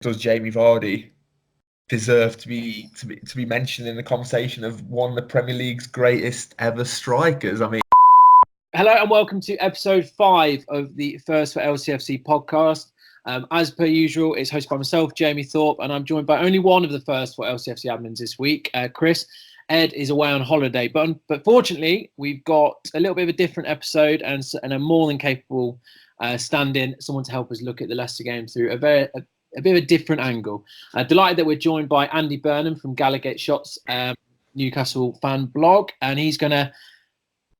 does Jamie Vardy deserve to be mentioned in the conversation of one of the Premier League's greatest ever strikers? I mean, hello and welcome to episode 5 of the FIrst4LCFC podcast. As per usual, it's hosted by myself, Jamie Thorpe, and I'm joined by only one of the FIrst4LCFC admins this week, Chris. Ed is away on holiday, but fortunately, we've got a little bit of a different episode and a more than capable stand-in, someone to help us look at the Leicester game through a bit of a different angle. Delighted that we're joined by Andy Burnham from Gallagate Shots, Newcastle fan blog, and he's going to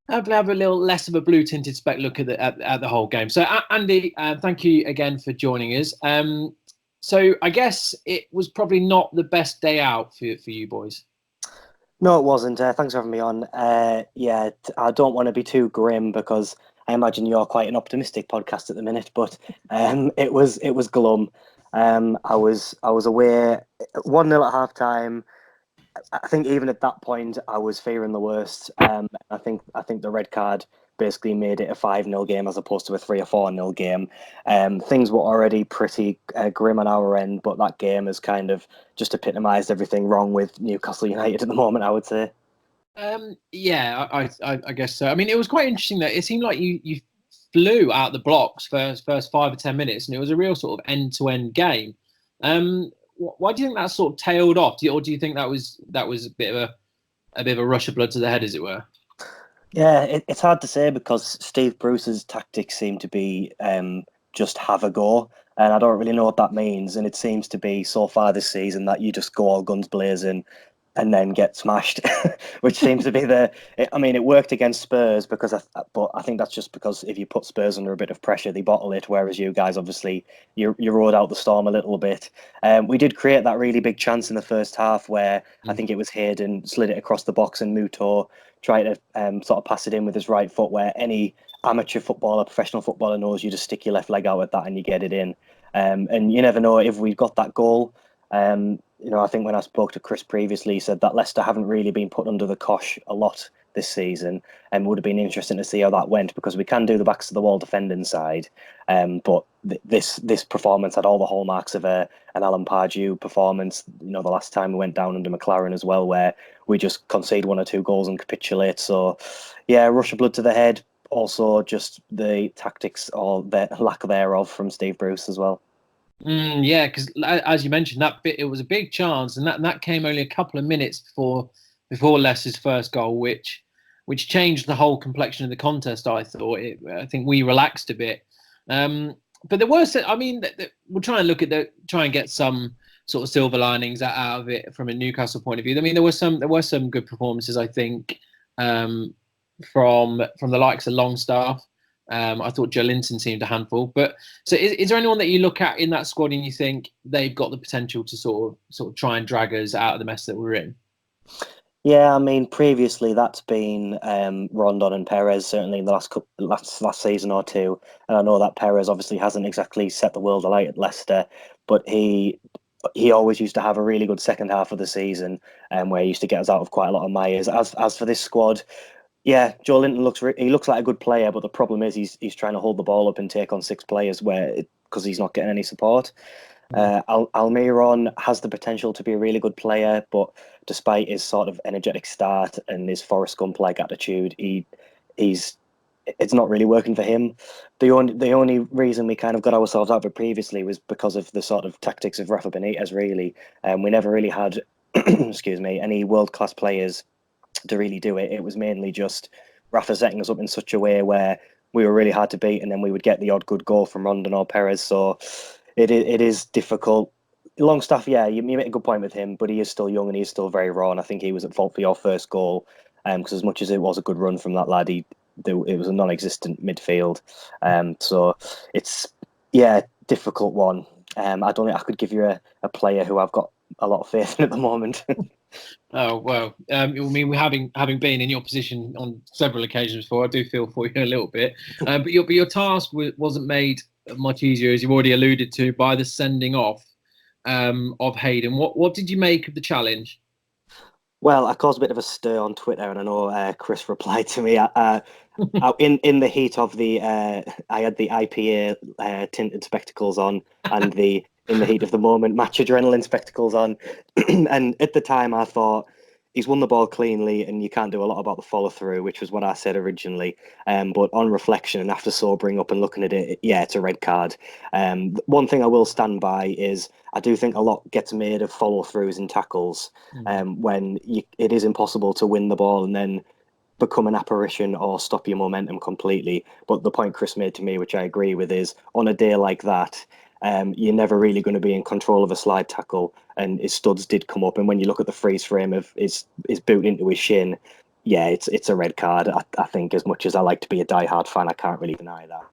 have a little less of a blue-tinted spec look at the whole game. So, Andy, thank you again for joining us. So, I guess it was probably not the best day out for you boys. No, it wasn't. Thanks for having me on. I don't want to be too grim because I imagine you're quite an optimistic podcast at the minute, but it was glum. I was away 1-0 at half time. I think even at that point I was fearing the worst. I think the red card basically made it a 5-0 game as opposed to a 3 or 4-0 game. Things were already pretty grim on our end, but that game has kind of just epitomised everything wrong with Newcastle United at the moment, I would say. I guess so. I mean, it was quite interesting that it seemed like you flew out the blocks first 5 or 10 minutes, and it was a real sort of end-to-end game. Why do you think that sort of tailed off? Or do you think that was a bit of a rush of blood to the head, as it were? Yeah, it's hard to say because Steve Bruce's tactics seem to be just have a go, and I don't really know what that means. And it seems to be so far this season that you just go all guns blazing and then get smashed, which seems to be it worked against Spurs but I think that's just because if you put Spurs under a bit of pressure, they bottle it, whereas you guys, obviously, you rode out the storm a little bit. We did create that really big chance in the first half where I think it was Hayden slid it across the box and Muto tried to sort of pass it in with his right foot, where any amateur footballer, professional footballer knows you just stick your left leg out at that and you get it in. And you never know if we got that goal. I think when I spoke to Chris previously, he said that Leicester haven't really been put under the cosh a lot this season, and would have been interesting to see how that went, because we can do the backs to the wall defending side, but this performance had all the hallmarks of an Alan Pardew performance. The last time we went down under McLaren as well, where we just concede 1 or 2 goals and capitulate. So, yeah, rush of blood to the head. Also, just the tactics or the lack thereof from Steve Bruce as well. Yeah, because as you mentioned, it was a big chance, and that came only a couple of minutes before Leicester's first goal, which changed the whole complexion of the contest. I thought. I think we relaxed a bit, but there were. I mean, we'll try and get some sort of silver linings out of it from a Newcastle point of view. I mean, there were some good performances, I think, from the likes of Longstaff. I thought Joe Linton seemed a handful, but so is there anyone that you look at in that squad and you think they've got the potential to sort of try and drag us out of the mess that we're in? Yeah, I mean, previously that's been Rondon and Perez, certainly in the last season or two, and I know that Perez obviously hasn't exactly set the world alight at Leicester, but he always used to have a really good second half of the season, where he used to get us out of quite a lot of mires. As for this squad, yeah, Joe Linton looks like a good player, but the problem is he's trying to hold the ball up and take on 6 players because he's not getting any support. Almiron has the potential to be a really good player, but despite his sort of energetic start and his Forrest Gump-like attitude, it's not really working for him. The only reason we kind of got ourselves out of it previously was because of the sort of tactics of Rafa Benitez, really. We never really had, any world-class players to really do it. It was mainly just Rafa setting us up in such a way where we were really hard to beat, and then we would get the odd good goal from Rondon or Perez. So it is difficult. Longstaff, yeah, you make a good point with him, but he is still young and he's still very raw, and I think he was at fault for your first goal, because as much as it was a good run from that lad, it was a non-existent midfield. So it's, difficult one. I don't think I could give you a player who I've got a lot of faith in at the moment. Oh well, I mean, having been in your position on several occasions before, I do feel for you a little bit. But your task wasn't made much easier, as you've already alluded to, by the sending off of Hayden. What did you make of the challenge? Well, I caused a bit of a stir on Twitter, and I know Chris replied to me. In the heat of I had the IPA tinted spectacles on, and the in the heat of the moment, match adrenaline spectacles on. And at the time, I thought he's won the ball cleanly, and you can't do a lot about the follow through, which was what I said originally. But on reflection and after sobering up and looking at it, yeah, it's a red card. One thing I will stand by is I do think a lot gets made of follow throughs and tackles when it is impossible to win the ball and then become an apparition or stop your momentum completely. But the point Chris made to me, which I agree with, is on a day like that, you're never really going to be in control of a slide tackle, and his studs did come up. And when you look at the freeze frame of his boot into his shin, yeah, it's a red card. I think as much as I like to be a diehard fan, I can't really deny that.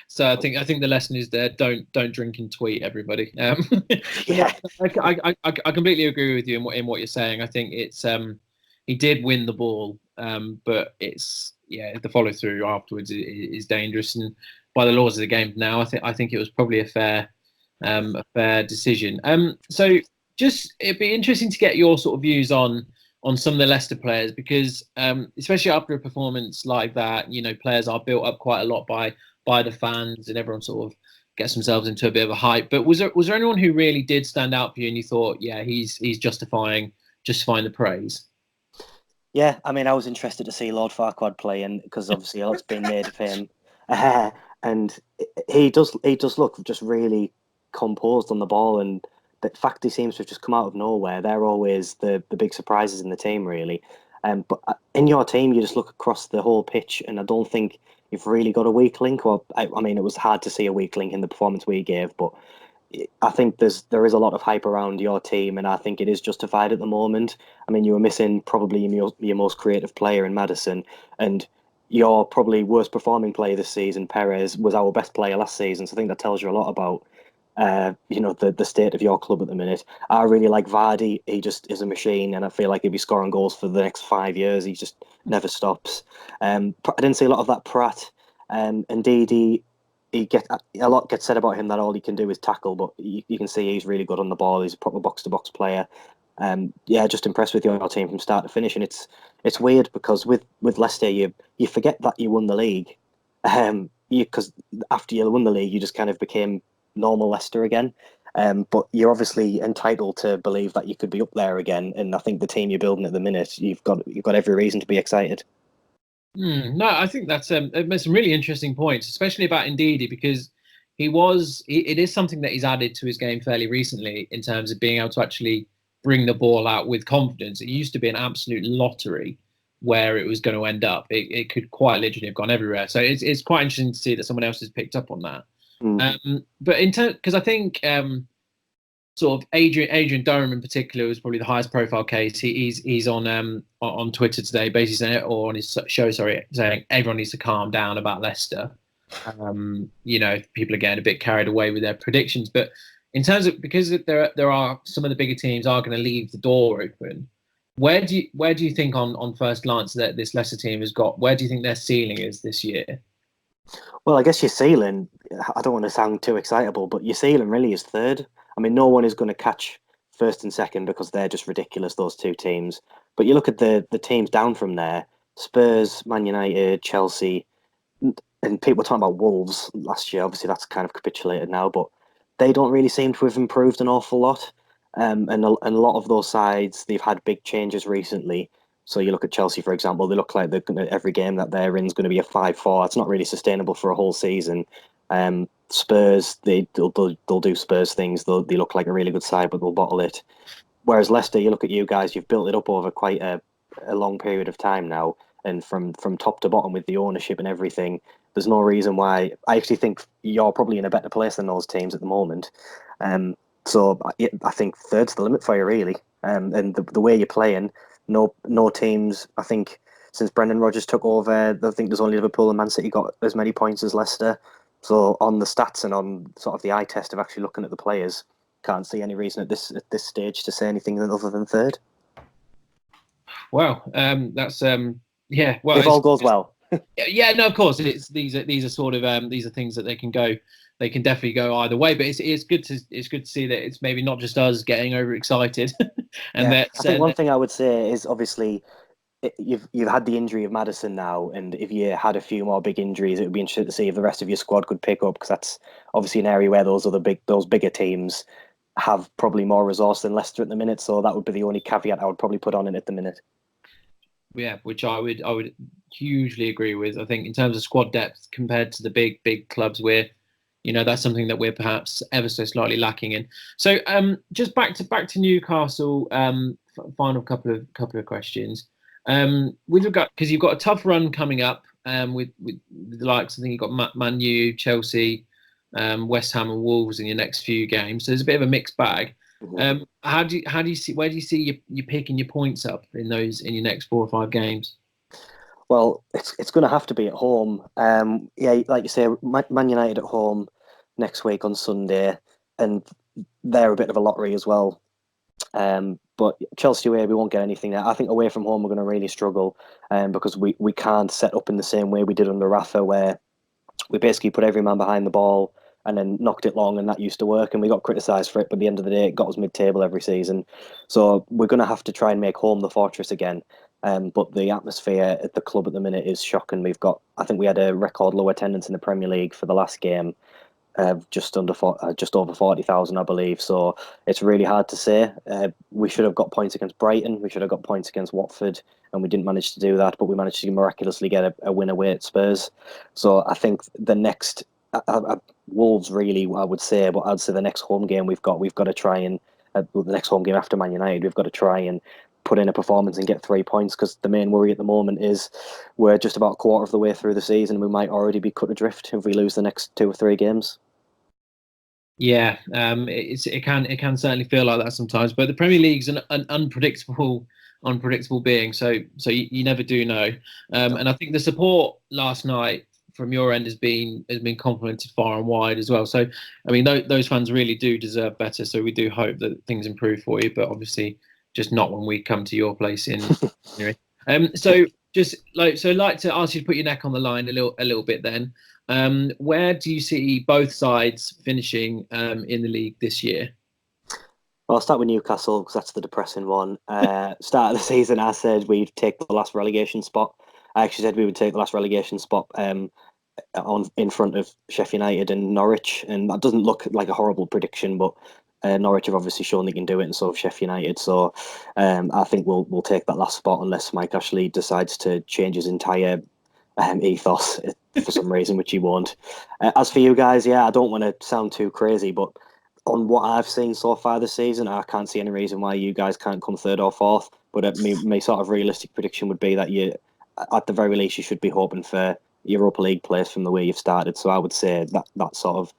So I think the lesson is there: don't drink and tweet, everybody. Yeah, I completely agree with you in what you're saying. I think it's he did win the ball, but it's the follow through afterwards is dangerous, and by the laws of the game now, I think it was probably a fair decision. So just it'd be interesting to get your sort of views on some of the Leicester players, because especially after a performance like that, players are built up quite a lot by the fans, and everyone sort of gets themselves into a bit of a hype. But was there anyone who really did stand out for you, and you thought, yeah, he's justifying the praise? Yeah, I mean, I was interested to see Lord Farquaad play, and because obviously a lot's been made of him, and he does look just really composed on the ball, and the fact he seems to have just come out of nowhere. They're always the big surprises in the team, really. But in your team, you just look across the whole pitch, and I don't think you've really got a weak link. Or I mean, it was hard to see a weak link in the performance we gave, but I think there is a lot of hype around your team, and I think it is justified at the moment. I mean, you were missing probably your most creative player in Maddison, and your probably worst performing player this season, Perez, was our best player last season. So I think that tells you a lot about the state of your club at the minute. I really like Vardy. He just is a machine, and I feel like he'll be scoring goals for the next 5 years. He just never stops. I didn't see a lot of that Pratt. Indeed, a lot gets said about him that all he can do is tackle, but you can see he's really good on the ball. He's a proper box-to-box player. Just impressed with your team from start to finish. And it's weird because with Leicester, you forget that you won the league. Because after you won the league, you just kind of became normal Leicester again. But you're obviously entitled to believe that you could be up there again. And I think the team you're building at the minute, you've got every reason to be excited. No, I think that's it makes some really interesting points, especially about Ndidi, because it is something that he's added to his game fairly recently in terms of being able to actually bring the ball out with confidence. It used to be an absolute lottery where it was going to end up. It could quite literally have gone everywhere. So it's quite interesting to see that someone else has picked up on that. But in terms, because I think sort of Adrian Durham in particular was probably the highest profile case. He's on Twitter today, basically saying, or on his show, saying everyone needs to calm down about Leicester. People are getting a bit carried away with their predictions, but in terms of, because there are some of the bigger teams are going to leave the door open. Where do you think on first glance that this Leicester team has got? Where do you think their ceiling is this year? Well, I guess your ceiling, I don't want to sound too excitable, but your ceiling really is third. I mean, no one is going to catch first and second because they're just ridiculous, those two teams. But you look at the teams down from there, Spurs, Man United, Chelsea, and people were talking about Wolves last year. Obviously, that's kind of capitulated now, but they don't really seem to have improved an awful lot. And a lot of those sides, they've had big changes recently. So you look at Chelsea, for example, they look like every game that they're in is going to be a 5-4. It's not really sustainable for a whole season. Spurs, they'll do Spurs things. They look like a really good side, but they'll bottle it. Whereas Leicester, you look at you guys, you've built it up over quite a long period of time now, and from top to bottom with the ownership and everything, there's no reason why. I actually think you're probably in a better place than those teams at the moment. So I think third's the limit for you, really. And the way you're playing, no teams, I think, since Brendan Rodgers took over, I think there's only Liverpool and Man City got as many points as Leicester. So on the stats and on sort of the eye test of actually looking at the players, can't see any reason at this stage to say anything other than third. Well, that's yeah. Well, if all goes well. Yeah, no, of course. These are sort of these are things that they can definitely go either way. But it's good to see that it's maybe not just us getting overexcited. And I think one thing I would say is, obviously, you've had the injury of Maddison now, and if you had a few more big injuries, it would be interesting to see if the rest of your squad could pick up, because that's obviously an area where those bigger teams have probably more resource than Leicester at the minute. So that would be the only caveat I would probably put on it at the minute. Yeah, which I would hugely agree with. I think in terms of squad depth compared to the big clubs, that's something that we're perhaps ever so slightly lacking in. So just back to Newcastle. Final couple of questions. With regard, because you've got a tough run coming up with the likes. I think you've got Man U, Chelsea, West Ham, and Wolves in your next few games. So there's a bit of a mixed bag. How do you see? Where do you see you picking your points up in your next 4 or 5 games? Well, it's going to have to be at home. Yeah, like you say, Man United at home next week on Sunday, and they're a bit of a lottery as well. But Chelsea away, we won't get anything there. I think away from home we're going to really struggle, because we can't set up in the same way we did under Rafa, where we basically put every man behind the ball and then knocked it long, and that used to work, and we got criticised for it, but at the end of the day it got us mid-table every season. So we're going to have to try and make home the fortress again. But the atmosphere at the club at the minute is shocking. I think we had a record low attendance in the Premier League for the last game, just over 40,000, I believe. So it's really hard to say. We should have got points against Brighton. We should have got points against Watford, and we didn't manage to do that. But we managed to miraculously get a win away at Spurs. So I think the next Wolves, really, I would say. But I'd say the next home game we've got to try and the next home game after Man United, we've got to try and put in a performance and get 3 points, because the main worry at the moment is we're just about a quarter of the way through the season. We might already be cut adrift if we lose the next 2 or 3 games. Yeah, it can certainly feel like that sometimes. But the Premier League's an unpredictable being, so you never do know. And I think the support last night from your end has been complimented far and wide as well. So I mean, those fans really do deserve better. So we do hope that things improve for you, but obviously just not when we come to your place in January. So like to ask you to put your neck on the line a little bit then. Where do you see both sides finishing in the league this year? Well, I'll start with Newcastle, because that's the depressing one. Start of the season, I said we'd take the last relegation spot. I actually said we would take the last relegation spot in front of Sheffield United and Norwich, and that doesn't look like a horrible prediction, but Norwich have obviously shown they can do it, and so have Sheffield United. So I think we'll take that last spot unless Mike Ashley decides to change his entire ethos for some reason, which he won't. As for you guys, yeah, I don't want to sound too crazy, but on what I've seen so far this season, I can't see any reason why you guys can't come 3rd or 4th. But my sort of realistic prediction would be that at the very least, you should be hoping for Europa League place from the way you've started. So I would say that sort of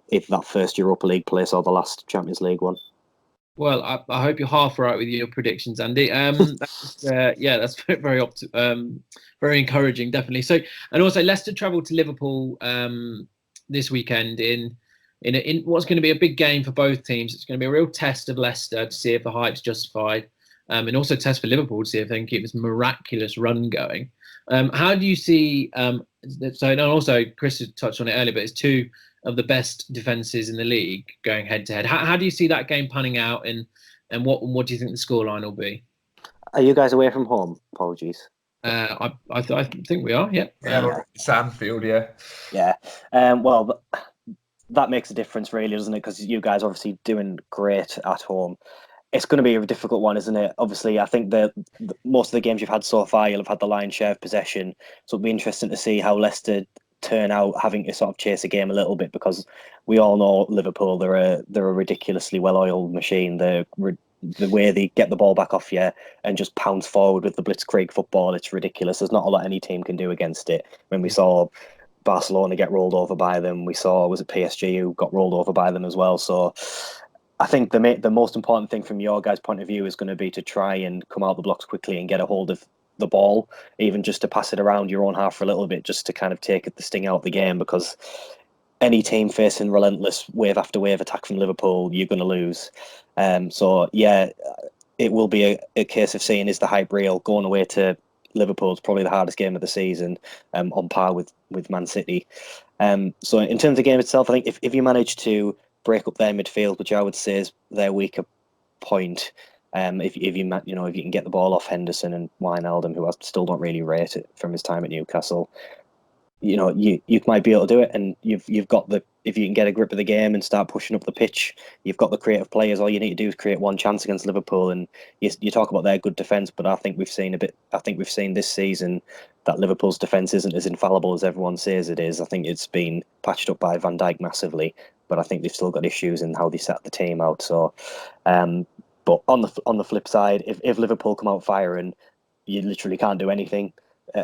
if that first Europa League place or the last Champions League one. Well, I hope you're half right with your predictions, Andy. That's very encouraging, definitely. So, and also Leicester travel to Liverpool this weekend in what's going to be a big game for both teams. It's going to be a real test of Leicester to see if the hype's justified, and also a test for Liverpool to see if they can keep this miraculous run going. How do you see? And also Chris had touched on it earlier, but it's 2 of the best defences in the league going head to head. How do you see that game panning out, and what do you think the scoreline will be? Are you guys away from home? Apologies. I think we are. Yeah. We're at Sandfield. Yeah. Yeah. Well, that makes a difference, really, doesn't it? Because you guys are obviously doing great at home. It's going to be a difficult one, isn't it? Obviously, I think that most of the games you've had so far, you'll have had the lion's share of possession. So it'll be interesting to see how Leicester turn out, having to sort of chase a game a little bit, because we all know Liverpool, they're a ridiculously well-oiled machine. The way they get the ball back off you and just pounce forward with the blitzkrieg football, it's ridiculous. There's not a lot any team can do against it. When we saw Barcelona get rolled over by them, we saw, was it PSG who got rolled over by them as well? So I think the most important thing from your guys' point of view is going to be to try and come out the blocks quickly and get a hold of the ball, even just to pass it around your own half for a little bit, just to kind of take the sting out of the game, because any team facing relentless wave after wave attack from Liverpool, you're going to lose. So yeah, it will be a case of seeing, is the hype real? Going away to Liverpool is probably the hardest game of the season, on par with Man City. So in terms of the game itself, I think if you manage to break up their midfield, which I would say is their weaker point, If you can get the ball off Henderson and Wijnaldum, who I still don't really rate it from his time at Newcastle, you might be able to do it. And you've got if you can get a grip of the game and start pushing up the pitch, you've got the creative players. All you need to do is create one chance against Liverpool. And you talk about their good defence, but I think we've seen this season that Liverpool's defence isn't as infallible as everyone says it is. I think it's been patched up by Van Dijk massively, but I think they've still got issues in how they set the team out. So, but on the flip side, if Liverpool come out firing, you literally can't do anything.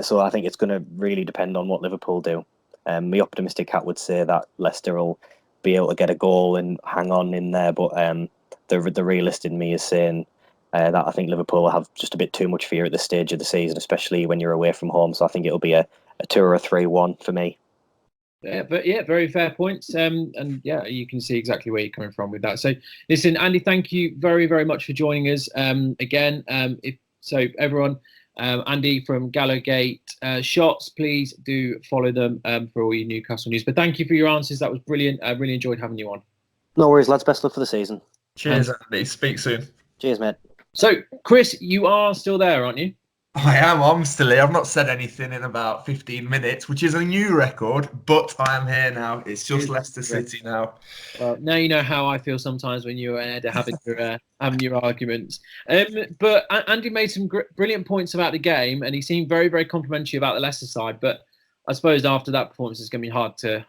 So I think it's going to really depend on what Liverpool do. My optimistic hat would say that Leicester will be able to get a goal and hang on in there, but the realist in me is saying that I think Liverpool will have just a bit too much fear at this stage of the season, especially when you're away from home. So I think it'll be a 2 or a 3-1 for me. Yeah, but very fair points. And yeah, you can see exactly where you're coming from with that. So listen, Andy, thank you very, very much for joining us again. Everyone, Andy from Gallowgate Shots, please do follow them for all your Newcastle news. But thank you for your answers. That was brilliant. I really enjoyed having you on. No worries, lads. Best luck for the season. Cheers, Andy. Speak soon. Cheers, mate. So, Chris, you are still there, aren't you? I am. I'm still here. I've not said anything in about 15 minutes, which is a new record, but I am here now. It's just Leicester City now. Well, now you know how I feel sometimes when you're having your arguments. But Andy made some brilliant points about the game, and he seemed very, very complimentary about the Leicester side. But I suppose after that performance, it's going to be hard to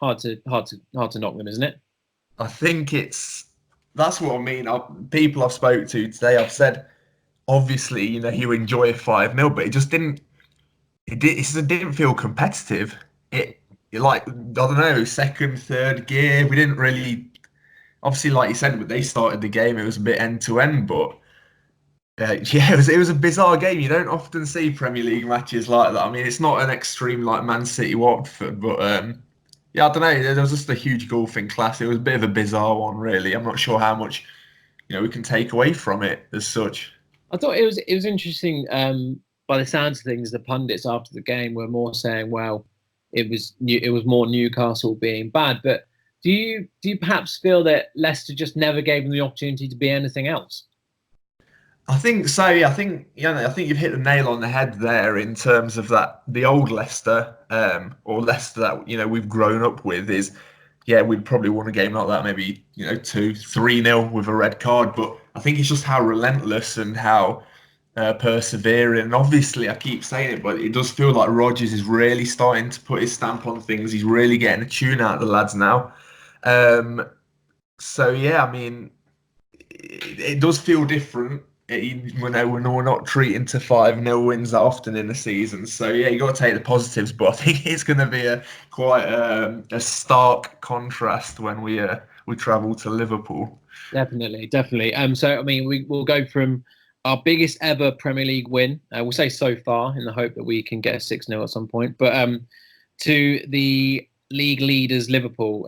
knock them, isn't it? I think that's what I mean. People I've spoke to today, I've said, obviously, you enjoy a 5-0, but it just didn't feel competitive. It I don't know, second, third gear, we didn't really, obviously, like you said, when they started the game, it was a bit end to end, but it was a bizarre game. You don't often see Premier League matches like that. I mean, it's not an extreme like Man City, Watford, but I don't know. There was just a huge golfing class. It was a bit of a bizarre one, really. I'm not sure how much we can take away from it as such. I thought it was interesting. By the sounds of things, the pundits after the game were more saying, "Well, it was more Newcastle being bad." But do you perhaps feel that Leicester just never gave them the opportunity to be anything else? I think so. Yeah, I think you've hit the nail on the head there in terms of that. The old Leicester, or Leicester that we've grown up with is, we'd probably won a game like that, maybe 2-3-0 with a red card. But I think it's just how relentless and how persevering. And obviously, I keep saying it, but it does feel like Rodgers is really starting to put his stamp on things. He's really getting a tune out of the lads now. So yeah, I mean, it does feel different. We're not treating to 5-0 wins that often in the season. So yeah, you got to take the positives, but I think it's going to be quite a stark contrast when we travel to Liverpool. Definitely. So I mean, we'll go from our biggest ever Premier League win. We'll say so far, in the hope that we can get a 6-0 at some point. But to the league leaders, Liverpool.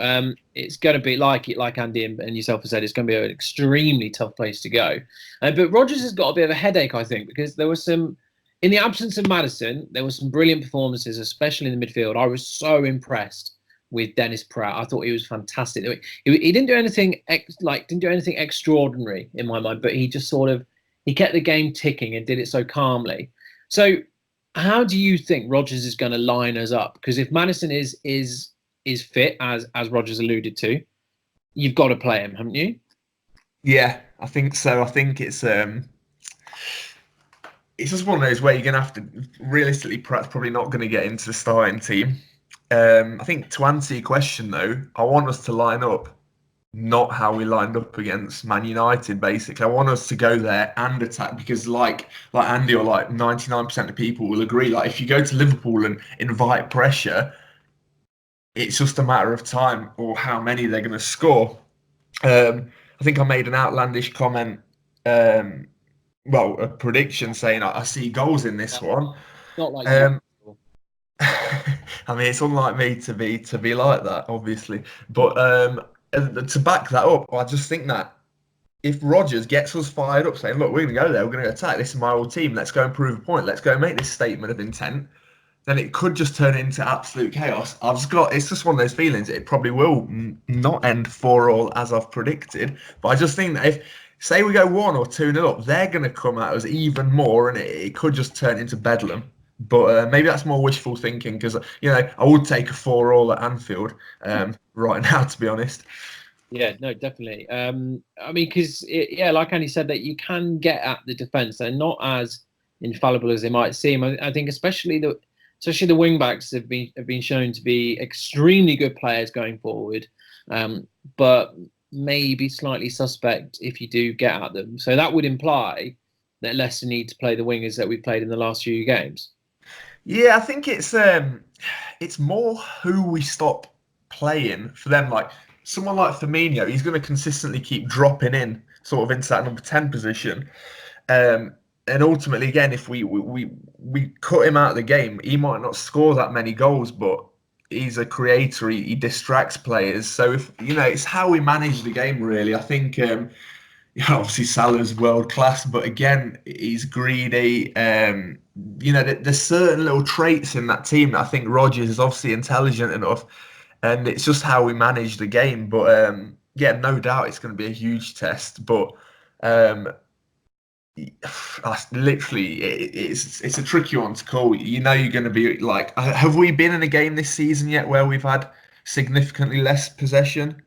It's going to be like Andy and yourself have said, it's going to be an extremely tough place to go. But Rodgers has got a bit of a headache, I think, because there was in the absence of Maddison, there were some brilliant performances, especially in the midfield. I was so impressed with Dennis Pratt. I thought he was fantastic. He didn't do anything extraordinary in my mind, but he just he kept the game ticking and did it so calmly. So how do you think Rodgers is going to line us up? Because if Maddison is fit, as Rodgers alluded to, you've got to play him, haven't you? Yeah, I think so. I think it's just one of those where you're going to have to, realistically, Pratt's probably not going to get into the starting team. I think to answer your question, though, I want us to line up not how we lined up against Man United, basically. I want us to go there and attack, because like Andy or like 99% of people will agree, like if you go to Liverpool and invite pressure, it's just a matter of time or how many they're going to score. I think I made an outlandish comment, a prediction saying I see goals in this one. Not like I mean, it's unlike me to be like that, obviously. But to back that up, I just think that if Rodgers gets us fired up, saying, "Look, we're going to go there, we're going to attack. This is my old team. Let's go and prove a point. Let's go and make this statement of intent," then it could just turn into absolute chaos. It's just one of those feelings. It probably will not end 4-4 as I've predicted, but I just think that say we go 1 or 2-0 up, they're going to come at us even more, and it could just turn into bedlam. But maybe that's more wishful thinking because, I would take a 4-4 at Anfield right now, to be honest. Yeah, no, definitely. I mean, because, like Andy said, that you can get at the defence. They're not as infallible as they might seem. I think especially the wing backs have been shown to be extremely good players going forward, but maybe slightly suspect if you do get at them. So that would imply that Leicester need to play the wingers that we've played in the last few games. Yeah, I think it's more who we stop playing for them. Like someone like Firmino, he's going to consistently keep dropping in sort of into that number 10 position. And ultimately, again, if we cut him out of the game, he might not score that many goals, but he's a creator. He distracts players. So if it's how we manage the game. Really, I think. Obviously Salah's world class, but again, he's greedy. There's certain little traits in that team that I think Rodgers is obviously intelligent enough, and it's just how we manage the game. But no doubt it's going to be a huge test. But literally, it's a tricky one to call. You're going to be like, have we been in a game this season yet where we've had significantly less possession?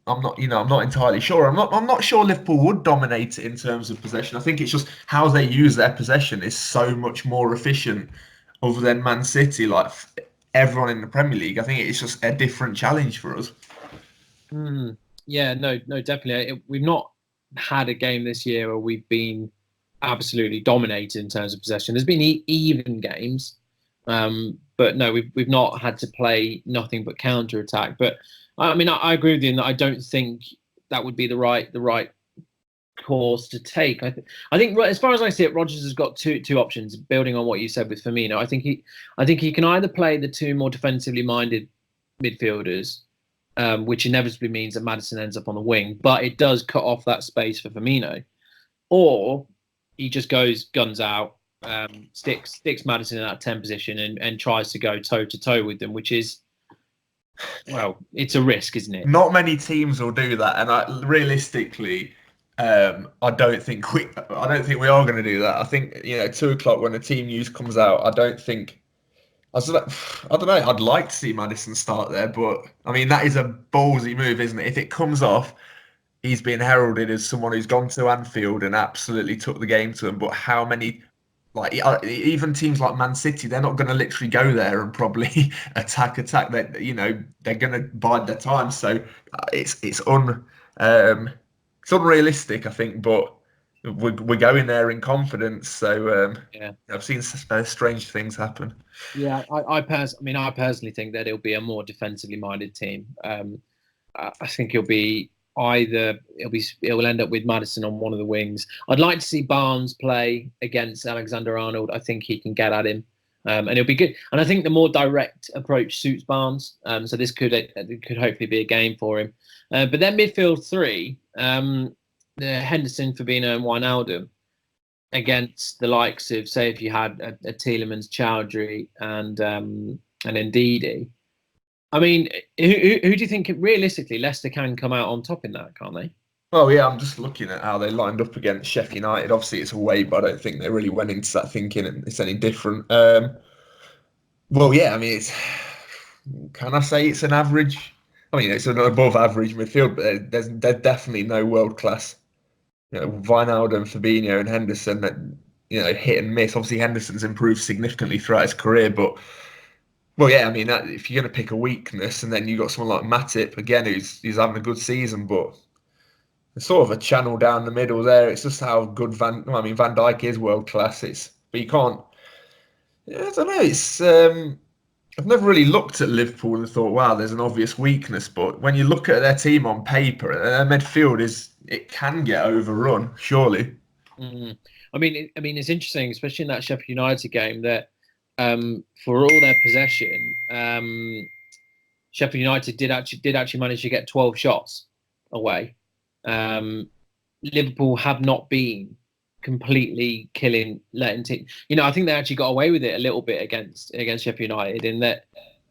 I'm not entirely sure. I'm not sure Liverpool would dominate it in terms of possession. I think it's just how they use their possession is so much more efficient other than Man City, like everyone in the Premier League. I think it's just a different challenge for us. Yeah, no, definitely. We've not had a game this year where we've been absolutely dominated in terms of possession. There's been even games, but no, we've not had to play nothing but counter attack. But I mean, I agree with you in that I don't think that would be the right course to take. I think as far as I see it, Rodgers has got two options. Building on what you said with Firmino, I think he can either play the two more defensively minded midfielders, which inevitably means that Maddison ends up on the wing, but it does cut off that space for Firmino, or he just goes guns out, sticks Maddison in that 10 position and tries to go toe to toe with them, which is. Well, it's a risk, isn't it? Not many teams will do that, and realistically, I don't think we are going to do that. I think 2:00 when the team news comes out, I don't know. I'd like to see Maddison start there, but I mean that is a ballsy move, isn't it? If it comes off, he's been heralded as someone who's gone to Anfield and absolutely took the game to him. But how many? Like even teams like Man City, they're not going to literally go there and probably attack. They're going to bide their time. So it's unrealistic, I think. But we're going there in confidence. So I've seen strange things happen. Yeah, I personally think that it'll be a more defensively minded team. I think it'll end up with Maddison on one of the wings. I'd like to see Barnes play against Alexander-Arnold. I think he can get at him, and it'll be good. And I think the more direct approach suits Barnes. So this could hopefully be a game for him. But then midfield three, Henderson, Fabinho, and Wijnaldum against the likes of, say, if you had a Tielemans, Chowdhury, and Ndidi. I mean, who do you think realistically Leicester can come out on top in that, can't they? Oh yeah, I'm just looking at how they lined up against Sheffield United. Obviously, it's away, but I don't think they really went into that thinking it's any different. Well, yeah, I mean, can I say it's an average? I mean, it's an above average midfield, but there's definitely no world class. Wijnaldum, Fabinho, and Henderson that hit and miss. Obviously, Henderson's improved significantly throughout his career, but. Well, yeah, I mean, if you're going to pick a weakness, and then you've got someone like Matip, again, who's having a good season, but it's sort of a channel down the middle there. It's just how good Van Dijk is world class. But you can't. I don't know. I've never really looked at Liverpool and thought, wow, there's an obvious weakness. But when you look at their team on paper, their midfield it can get overrun, surely. I mean, it's interesting, especially in that Sheffield United game, that. For all their possession, Sheffield United did actually manage to get 12 shots away. Liverpool have not been completely letting teams. I think they actually got away with it a little bit against Sheffield United in that,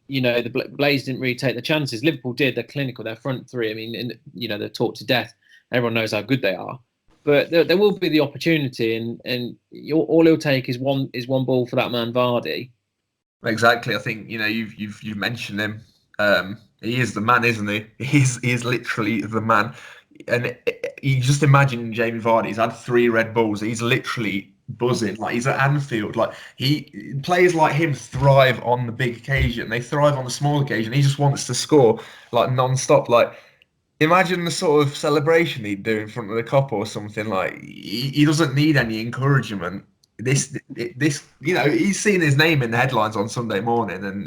the Blaze didn't really take the chances. Liverpool did. They're clinical. Their front three. I mean, they're taught to death. Everyone knows how good they are. But there will be the opportunity, and all it'll take is one ball for that man Vardy. Exactly. I think you've mentioned him. He is the man, isn't he? He is literally the man. And you just imagine Jamie Vardy. He's had 3 red balls. He's literally buzzing. Like, he's at Anfield. Like, players like him thrive on the big occasion. They thrive on the small occasion. He just wants to score like non-stop. Like, imagine the sort of celebration he'd do in front of the cop or something. Like, he doesn't need any encouragement. This, he's seen his name in the headlines on Sunday morning, and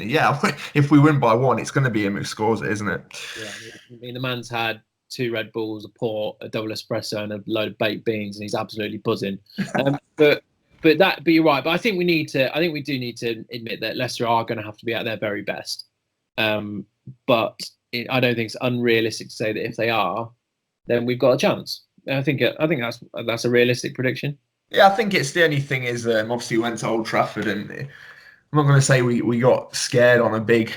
if we win by 1, it's going to be him who scores it, isn't it? Yeah, I mean, the man's had 2 Red Bulls, a port, a double espresso, and a load of baked beans, and he's absolutely buzzing. But you're right. But I think we do need to admit that Leicester are going to have to be at their very best. But I don't think it's unrealistic to say that if they are, then we've got a chance. I think that's a realistic prediction. Yeah, I think it's the only thing is obviously we went to Old Trafford, and I'm not going to say we got scared on a big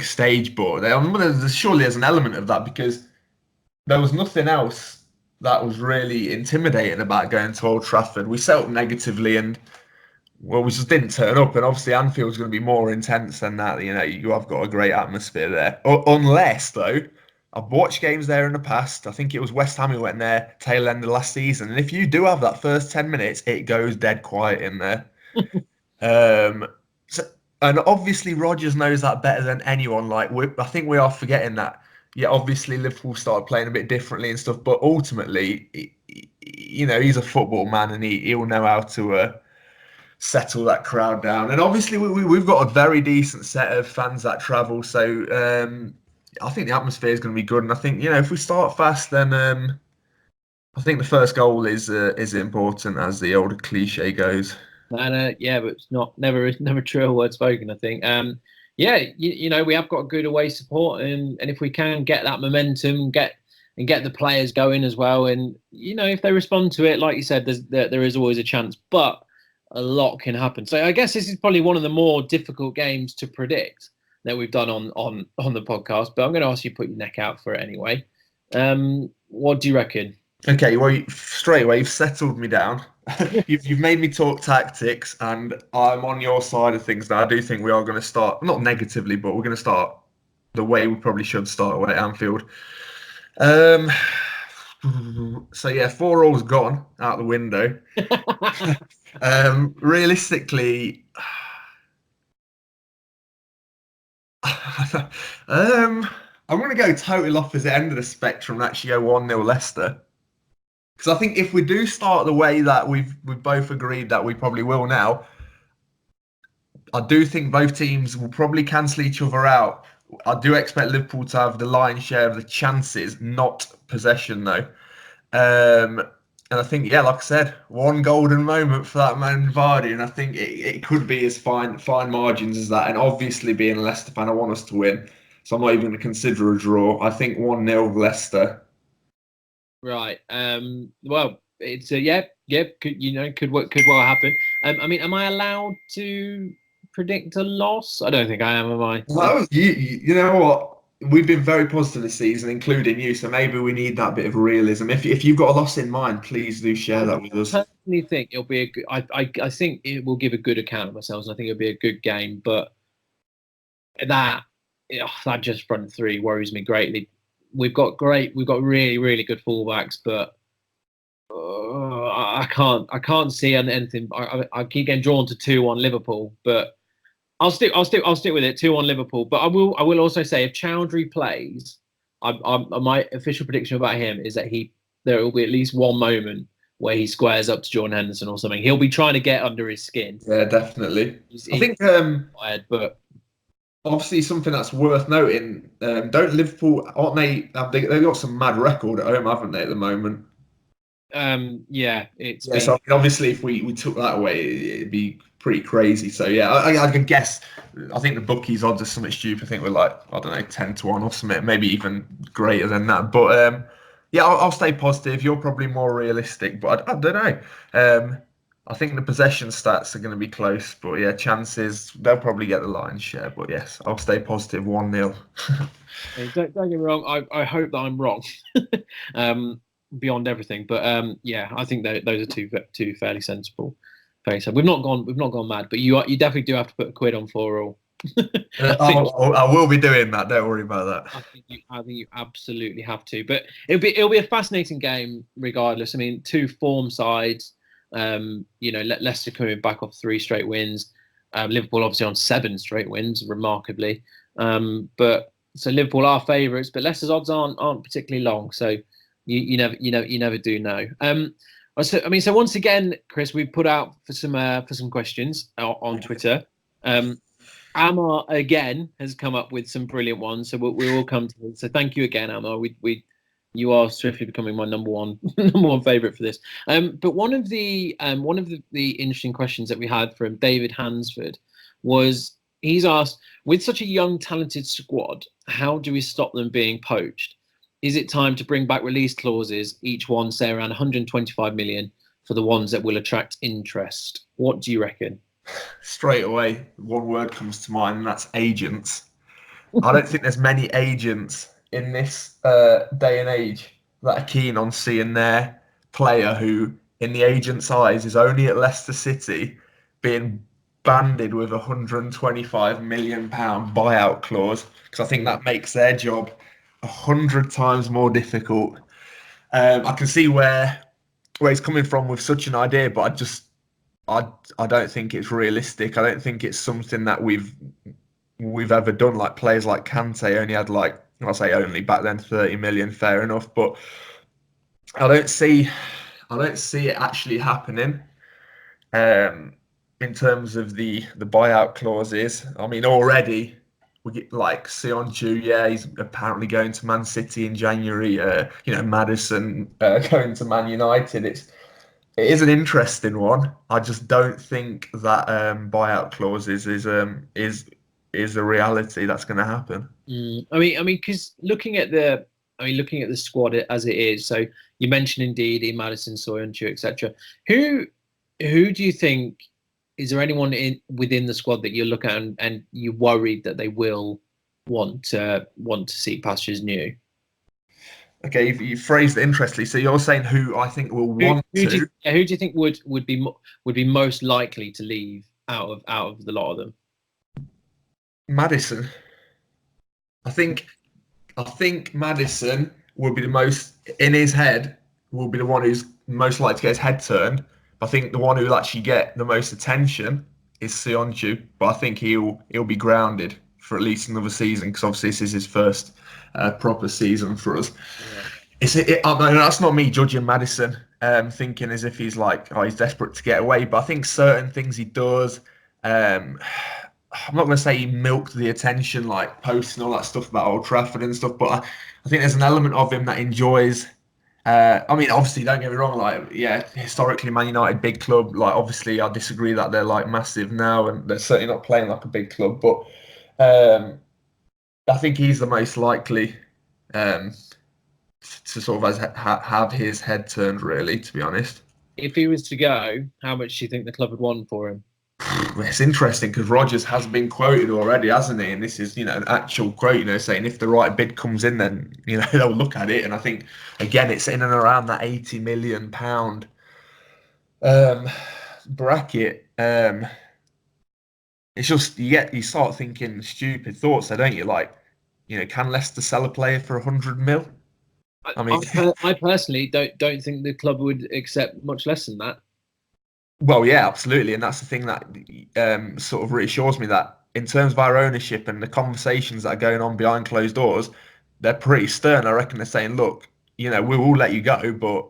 stage, but surely there's an element of that, because there was nothing else that was really intimidating about going to Old Trafford. We set up negatively, and we just didn't turn up. And obviously Anfield's going to be more intense than that. You have got a great atmosphere there, unless though. I've watched games there in the past. I think it was West Ham who went there tail end of last season. And if you do have that first 10 minutes, it goes dead quiet in there. And obviously Rodgers knows that better than anyone. Like, I think we are forgetting that. Yeah, obviously Liverpool started playing a bit differently and stuff, but ultimately, he's a football man, and he'll know how to settle that crowd down. And obviously we've got a very decent set of fans that travel, so I think the atmosphere is going to be good. And I think if we start fast, then I think the first goal is important, as the old cliche goes. And yeah, but it's never true a word spoken, I think. We have got good away support, and if we can get that momentum, get the players going as well, and if they respond to it, like you said, there is always a chance, but a lot can happen. So I guess this is probably one of the more difficult games to predict that we've done on the podcast, but I'm going to ask you to put your neck out for it anyway. What do you reckon? Okay, well, straight away you've settled me down. You've made me talk tactics, and I'm on your side of things now. I do think we are going to start, not negatively, but we're going to start the way we probably should start away at Anfield. So yeah, 4-4's gone out the window. Realistically, I'm going to go total opposite end of the spectrum and actually go 1-0 Leicester. Because I think if we do start the way that we've both agreed that we probably will now, I do think both teams will probably cancel each other out. I do expect Liverpool to have the lion's share of the chances, not possession though. And I think, like I said, one golden moment for that man Vardy, and I think it could be as fine margins as that. And obviously, being a Leicester fan, I want us to win, so I'm not even going to consider a draw. I think 1-0 Leicester. Right. Well, it's could well happen. I mean, am I allowed to predict a loss? I don't think I am I? Well, you know what? We've been very positive this season, including you. So maybe we need that bit of realism. If you've got a loss in mind, please do share that with us. I personally think it'll be a good. I think it will give a good account of ourselves. I think it'll be a good game, but that just front three worries me greatly. We've got really, really good fullbacks, but I can't see anything. I keep getting drawn to 2-1 Liverpool, but I'll stick with it, 2-1 Liverpool. But I will also say, if Chowdhury plays, my official prediction about him is that there will be at least one moment where he squares up to Jordan Henderson or something. He'll be trying to get under his skin. Yeah, definitely. I think but obviously something that's worth noting, don't Liverpool, aren't they? They've got some mad record at home, haven't they, at the moment? So obviously if we took that away, it'd be pretty crazy. So yeah, I can guess. I think the bookies odds are something stupid. I think we're like, I don't know, 10-1 or something, maybe even greater than that. But I'll stay positive. You're probably more realistic, but I don't know. I think the possession stats are going to be close, but yeah, chances they'll probably get the lion's share. But yes, I'll stay positive 1-0. Don't get me wrong. I hope that I'm wrong. Beyond everything, but yeah, I think that those are two fairly sensible. We've not gone mad, but you definitely do have to put a quid on 4-4. I will be doing that. Don't worry about that. I think you absolutely have to. But it'll be a fascinating game regardless. I mean, two form sides. Leicester coming back off 3 straight wins. Liverpool obviously on 7 straight wins, remarkably. But so Liverpool are favourites, but Leicester's odds aren't particularly long. So you never do know. So once again, Chris, we put out for some questions on Twitter. Amar again has come up with some brilliant ones, so we'll all come to them. So thank you again, Amar. You are swiftly becoming my number one favourite for this. But one of the interesting questions that we had from David Hansford was, he's asked, with such a young, talented squad, how do we stop them being poached? Is it time to bring back release clauses, each one say around 125 million for the ones that will attract interest? What do you reckon? Straight away, one word comes to mind, and that's agents. I don't think there's many agents in this day and age that are keen on seeing their player who, in the agent's eyes, is only at Leicester City, being banded with £125 million buyout clause, because I think that makes their job 100 times more difficult. I can see where he's coming from with such an idea, but I don't think it's realistic. I don't think it's something that we've ever done. Like players like Kante only had I'll say only back then 30 million, fair enough, but I don't see it actually happening. In terms of the buyout clauses, I mean, already we get like Sionchu, yeah, he's apparently going to Man City in January. Maddison going to Man United. It is an interesting one. I just don't think that buyout clauses is a reality that's going to happen. I mean, because looking at the squad as it is. So you mentioned Ndidi, Maddison, Soyuncu, etc. Who do you think? Is there anyone within the squad that you look at and you're worried that they will want to see pastures new? Okay, you phrased it interestingly. So you're saying who I think will want to. Who do you think would be most likely to leave out of the lot of them? Maddison. I think Maddison will be the most, in his head, will be the one who's most likely to get his head turned. But I think the one who will actually get the most attention is Sionchu. But I think he'll be grounded for at least another season, because obviously this is his first proper season for us. Yeah. That's not me judging Maddison, thinking as if he's he's desperate to get away. But I think certain things he does. I'm not going to say he milked the attention, like posting all that stuff about Old Trafford and stuff, but I think there's an element of him that enjoys. I mean, obviously, don't get me wrong. Historically, Man United, big club. Obviously, I disagree that they're massive now, and they're certainly not playing like a big club. But I think he's the most likely to sort of have his head turned. Really, to be honest. If he was to go, how much do you think the club would want for him? It's interesting because Rodgers has been quoted already, hasn't he? And this is, an actual quote, saying if the right bid comes in, then, they'll look at it. And I think, again, it's in and around that £80 million bracket. It's just, you start thinking stupid thoughts there, don't you? Can Leicester sell a player for 100 mil? I mean, I personally don't think the club would accept much less than that. Well, yeah, absolutely. And that's the thing that sort of reassures me that in terms of our ownership and the conversations that are going on behind closed doors, they're pretty stern. I reckon they're saying, look, we will let you go, but,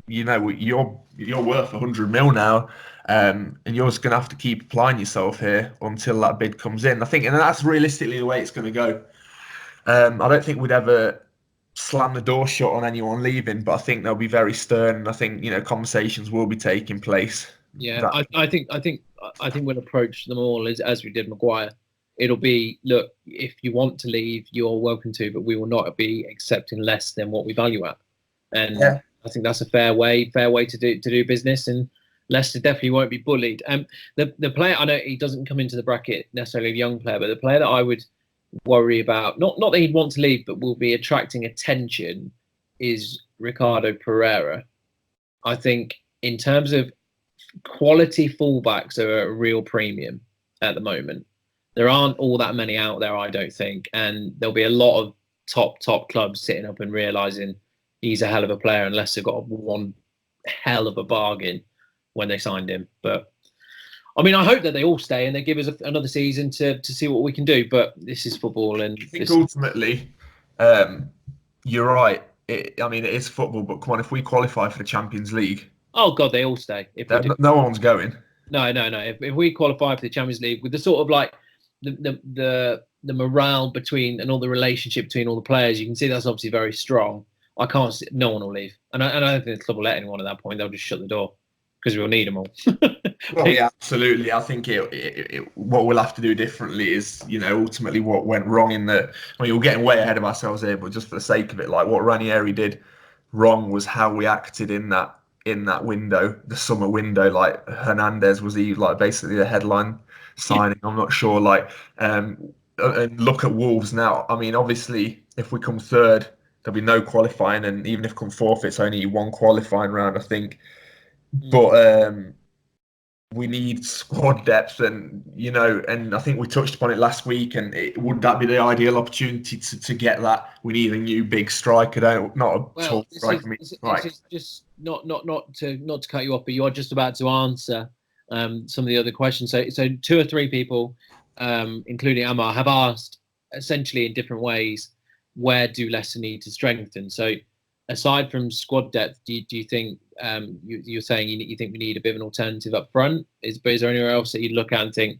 you're worth 100 mil now, and you're just going to have to keep applying yourself here until that bid comes in. I think, and that's realistically the way it's going to go. I don't think we'd ever slam the door shut on anyone leaving, but I think they'll be very stern, and I think, conversations will be taking place. Yeah, I think we'll approach them all as we did Maguire. It'll be, look, if you want to leave, you're welcome to, but we will not be accepting less than what we value at. And yeah. I think that's a fair way to do business. And Leicester definitely won't be bullied. The player, I know he doesn't come into the bracket necessarily a young player, but the player that I would worry about, not that he'd want to leave, but will be attracting attention, is Ricardo Pereira. I think in terms of quality fullbacks are a real premium at the moment. There aren't all that many out there, I don't think, and there'll be a lot of top clubs sitting up and realising he's a hell of a player, and Leicester got one hell of a bargain when they signed him. But I mean, I hope that they all stay and they give us another season to see what we can do. But this is football, and I think ultimately, you're right. It is football, but come on, if we qualify for the Champions League, oh god, they all stay. No one's going. No. If we qualify for the Champions League with the sort of like the morale between and all the relationship between all the players, you can see that's obviously very strong. I can't see, no one will leave, and I don't think the club will let anyone at that point. They'll just shut the door because we'll need them all. Well, yeah, absolutely. I think what we'll have to do differently is, ultimately what went wrong we're getting way ahead of ourselves here, but just for the sake of it, like what Ranieri did wrong was how we acted in that window, the summer window. Like Hernandez was basically the headline signing. I'm not sure. And look at Wolves now. I mean, obviously, if we come third, there'll be no qualifying, and even if come fourth, it's only one qualifying round, I think. But we need squad depth, and I think we touched upon it last week. And would that be the ideal opportunity to get that? We need a new big striker, not a tall striker. Just not to cut you off, but you are just about to answer some of the other questions. So 2 or 3 people, including Amar, have asked essentially in different ways, where do Leicester need to strengthen? So aside from squad depth, do you think you're saying you think we need a bit of an alternative up front? Is there anywhere else that you'd look at and think,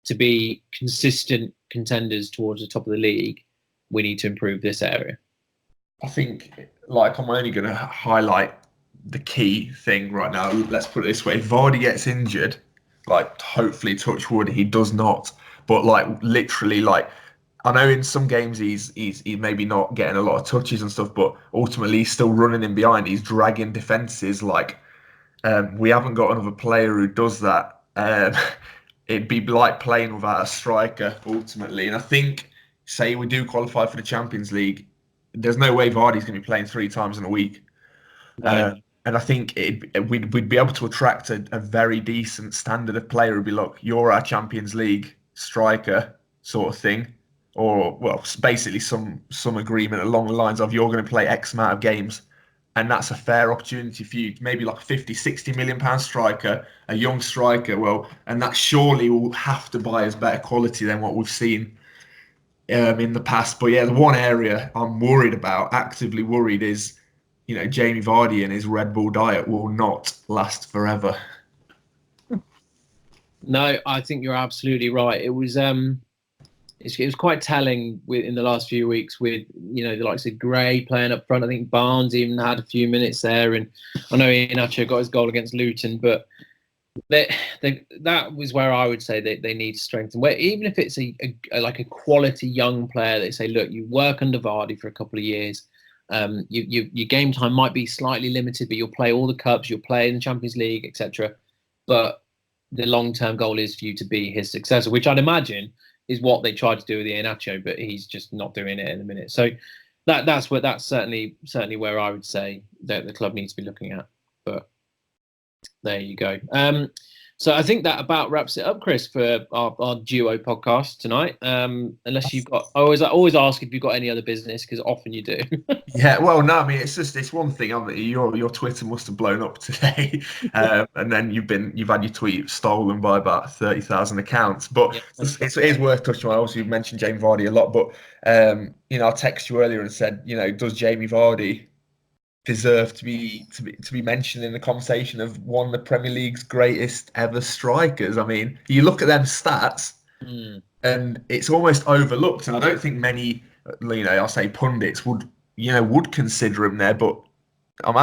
to be consistent contenders towards the top of the league, we need to improve this area? I think, I'm only going to highlight the key thing right now. Let's put it this way: if Vardy gets injured, hopefully, touch wood, he does not. But literally, I know in some games he's maybe not getting a lot of touches and stuff, but ultimately he's still running in behind. He's dragging defences. We haven't got another player who does that. It'd be like playing without a striker ultimately. And I think, say we do qualify for the Champions League, there's no way Vardy's going to be playing 3 times in a week. And I think we'd be able to attract a very decent standard of player who'd be, look, you're our Champions League striker sort of thing. Or, well, basically some agreement along the lines of, you're going to play X amount of games, and that's a fair opportunity for you. Maybe like a 50, 60 million pound striker, a young striker. Well, and that surely will have to buy us better quality than what we've seen in the past. But yeah, the one area I'm worried about, actively worried, is, Jamie Vardy and his Red Bull diet will not last forever. No, I think you're absolutely right. It was it was quite telling in the last few weeks with, the likes of Gray playing up front. I think Barnes even had a few minutes there, and I know Iheanacho got his goal against Luton, but that was where I would say they need to strengthen. Where even if it's a quality young player, they say, look, you work under Vardy for a couple of years. Your game time might be slightly limited, but you'll play all the cups, you'll play in the Champions League, etc. But the long-term goal is for you to be his successor, which I'd imagine is what they tried to do with Iheanacho, but he's just not doing it in a minute. So that's certainly where I would say that the club needs to be looking at. But there you go. So I think that about wraps it up, Chris, for our duo podcast tonight. Unless you've got, I always ask if you've got any other business, because often you do. Yeah, well, no, I mean, it's one thing. Your Twitter must have blown up today, and then you've had your tweet stolen by about 30,000 accounts. But yeah, it is worth touching on. Obviously, you've mentioned Jamie Vardy a lot, but I texted you earlier and said, does Jamie Vardy deserve to be mentioned in the conversation of one of the Premier League's greatest ever strikers? I mean, you look at them stats, and it's almost overlooked. And I don't think many, I'll say pundits would consider him there. But I'm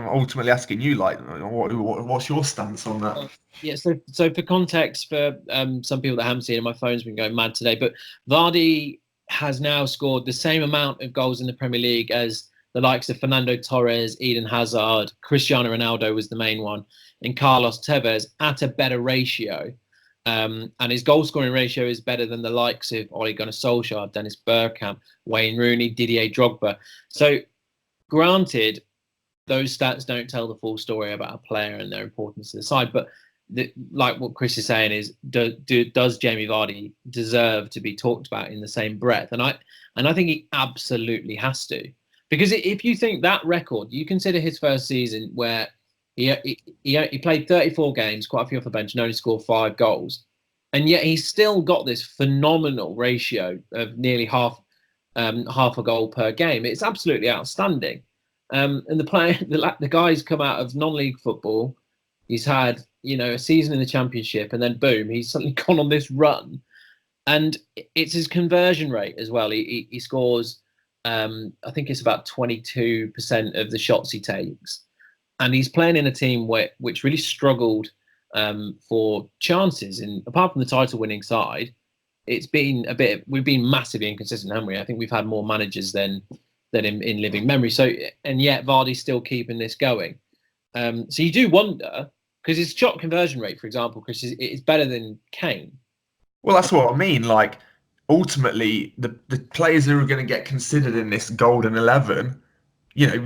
ultimately asking you, what's your stance on that? Yeah. So for context, for some people that haven't seen it, my phone's been going mad today. But Vardy has now scored the same amount of goals in the Premier League as the likes of Fernando Torres, Eden Hazard, Cristiano Ronaldo was the main one, and Carlos Tevez at a better ratio. And his goal scoring ratio is better than the likes of Ole Gunnar Solskjaer, Dennis Bergkamp, Wayne Rooney, Didier Drogba. So granted, those stats don't tell the full story about a player and their importance to the side. But like what Chris is saying is, does Jamie Vardy deserve to be talked about in the same breath? And I think he absolutely has to. Because if you think that record, you consider his first season where he played 34 games, quite a few off the bench, and only scored 5 goals. And yet he's still got this phenomenal ratio of nearly half a goal per game. It's absolutely outstanding. And the guy's come out of non-league football. He's had, a season in the Championship, and then boom, he's suddenly gone on this run. And it's his conversion rate as well. He scores, I think it's about 22% of the shots he takes. And he's playing in a team which really struggled for chances. And apart from the title-winning side, we've been massively inconsistent, haven't we? I think we've had more managers than in living memory. So, and yet Vardy's still keeping this going. So you do wonder, because his shot conversion rate, for example, Chris, is better than Kane. Well, that's what I mean. Like, ultimately, the players who are going to get considered in this golden 11,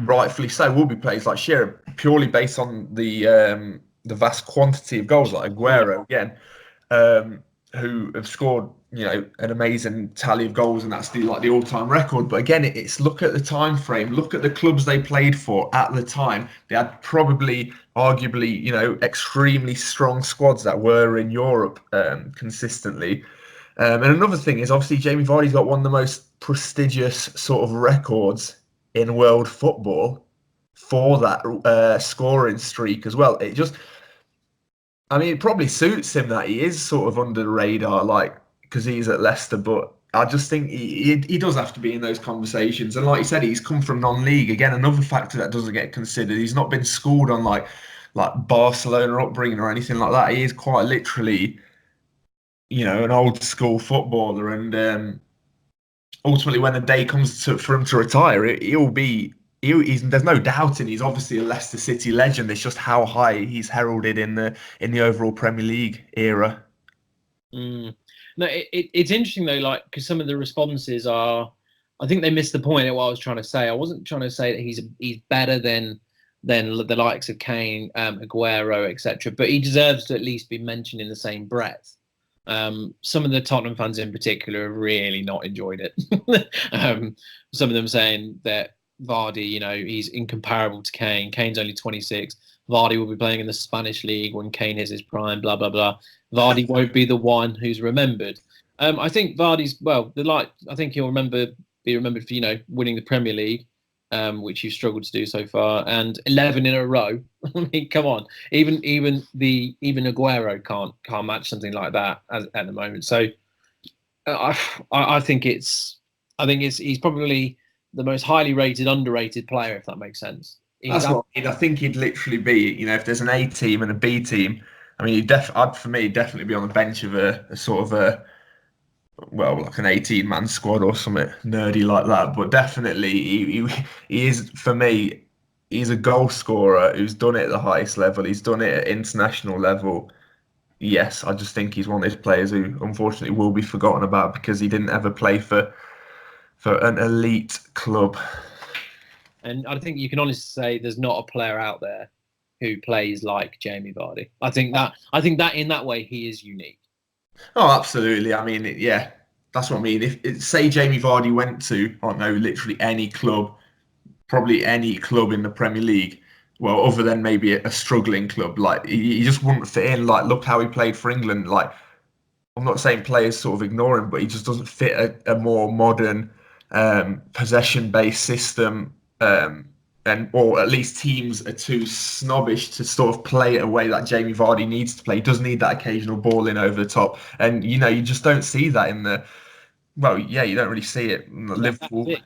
rightfully so, will be players like Shearer, purely based on the vast quantity of goals, like Aguero again, who have scored, an amazing tally of goals, and that's the all-time record. But again, it's look at the time frame, look at the clubs they played for at the time. They had probably, arguably, extremely strong squads that were in Europe consistently. And another thing is, obviously, Jamie Vardy's got one of the most prestigious sort of records in world football for that scoring streak as well. It probably suits him that he is sort of under the radar, because he's at Leicester, but I just think he does have to be in those conversations. And like you said, he's come from non-league. Again, another factor that doesn't get considered. He's not been schooled on like Barcelona upbringing or anything like that. He is quite literally, an old school footballer. And ultimately, when the day comes for him to retire, there's no doubting he's obviously a Leicester City legend. It's just how high he's heralded in the overall Premier League era. No, it's interesting though, because some of the responses are, I think they missed the point of what I was trying to say. I wasn't trying to say that he's better than the likes of Kane, Aguero, etc. But he deserves to at least be mentioned in the same breath. Some of the Tottenham fans in particular have really not enjoyed it. Some of them saying that Vardy, he's incomparable to Kane. Kane's only 26. Vardy will be playing in the Spanish league when Kane hits his prime, blah, blah, blah. Vardy won't be the one who's remembered. I think Vardy's, I think he'll be remembered for, winning the Premier League, which you've struggled to do so far, and 11 in a row. I mean, come on. Even Aguero can't match something like that at the moment. So I think he's probably the most highly rated, underrated player, if that makes sense. That's what I think he'd literally be. If there's an A team and a B team, I mean, for me, he'd definitely be on the bench of a sort of like an 18-man squad or something nerdy like that. But definitely, he is, for me, he's a goal scorer who's done it at the highest level. He's done it at international level. Yes, I just think he's one of those players who, unfortunately, will be forgotten about because he didn't ever play for an elite club. And I think you can honestly say there's not a player out there who plays like Jamie Vardy. I think that in that way he is unique. Oh, absolutely. I mean, yeah, that's what I mean. If say Jamie Vardy went to, I don't know, literally any club, probably any club in the Premier League, well, other than maybe a struggling club, he just wouldn't fit in. Look how he played for England. I'm not saying players sort of ignore him, but he just doesn't fit a more modern possession-based system. Or at least teams are too snobbish to sort of play it a way that Jamie Vardy needs to play. He does need that occasional ball in over the top, and you just don't see that in the. Well, yeah, you don't really see it in the Liverpool. Yeah.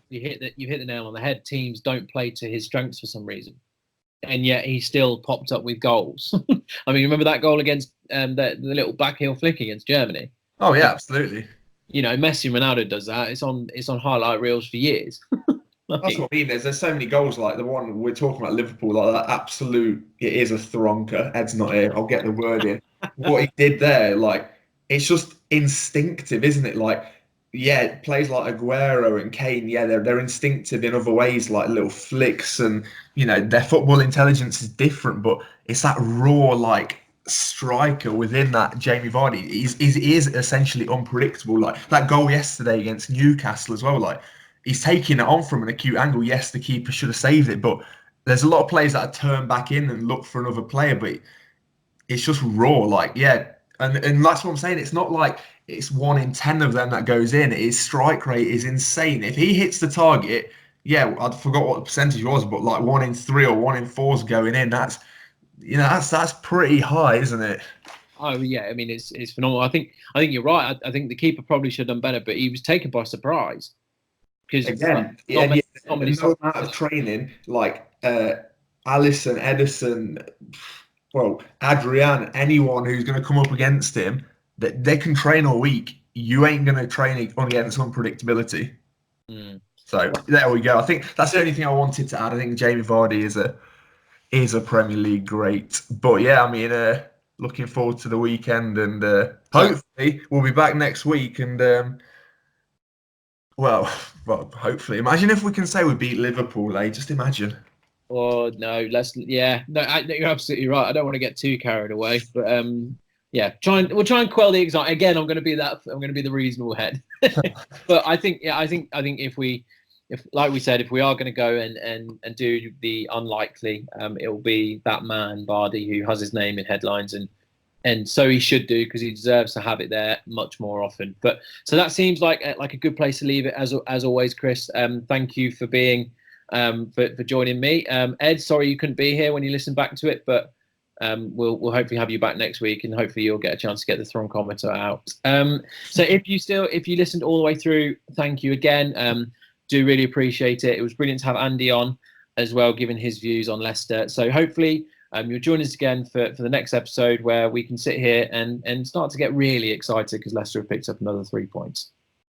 You hit the nail on the head. Teams don't play to his strengths for some reason, and yet he still popped up with goals. I mean, remember that goal against the little backheel flick against Germany? Oh yeah, absolutely. Messi and Ronaldo does that. It's on highlight reels for years. That's what I mean. There's so many goals like the one we're talking about, Liverpool, like that absolute. It is a thronker. Ed's not here. I'll get the word in. What he did there, like it's just instinctive, isn't it? Like, yeah, plays like Aguero and Kane. Yeah, they're instinctive in other ways, like little flicks, and their football intelligence is different. But it's that raw, like striker within that Jamie Vardy. He is essentially unpredictable. Like that goal yesterday against Newcastle as well. Like he's taking it on from an acute angle. Yes, the keeper should have saved it, but there's a lot of players that turn back in and look for another player. But it's just raw. Like, yeah, and that's what I'm saying. It's not like it's 1 in 10 of them that goes in. His strike rate is insane. If he hits the target, yeah, I forgot what the percentage was, but like 1 in 3 or 1 in 4 is going in. That's pretty high, isn't it? Oh yeah, I mean it's phenomenal. I think you're right. I think the keeper probably should have done better, but he was taken by surprise because again, no amount of training like Alisson, Edison, well, Adrian, anyone who's going to come up against him, that they can train all week. You ain't going to train against unpredictability. So there we go. I think that's the only thing I wanted to add. I think Jamie Vardy is a Premier League great. But yeah, I mean, looking forward to the weekend, and hopefully we'll be back next week. And well, hopefully, imagine if we can say we beat Liverpool. Just imagine. Oh no, you're absolutely right. I don't want to get too carried away, but yeah, we'll try and quell the excitement. Again, I'm going to be the reasonable head. But I think if like we said, if we are going to go and do the unlikely, it will be that man Vardy who has his name in headlines, and so he should do, because he deserves to have it there much more often. But so that seems like a good place to leave it as always, Chris. Thank you for being for joining me. Ed, sorry you couldn't be here when you listen back to it, but we'll hopefully have you back next week, and hopefully you'll get a chance to get the Thronkometer out. So if you listened all the way through, thank you again. Do really appreciate it. It was brilliant to have Andy on as well, giving his views on Leicester. So hopefully you'll join us again for the next episode, where we can sit here and start to get really excited because Leicester have picked up another 3 points.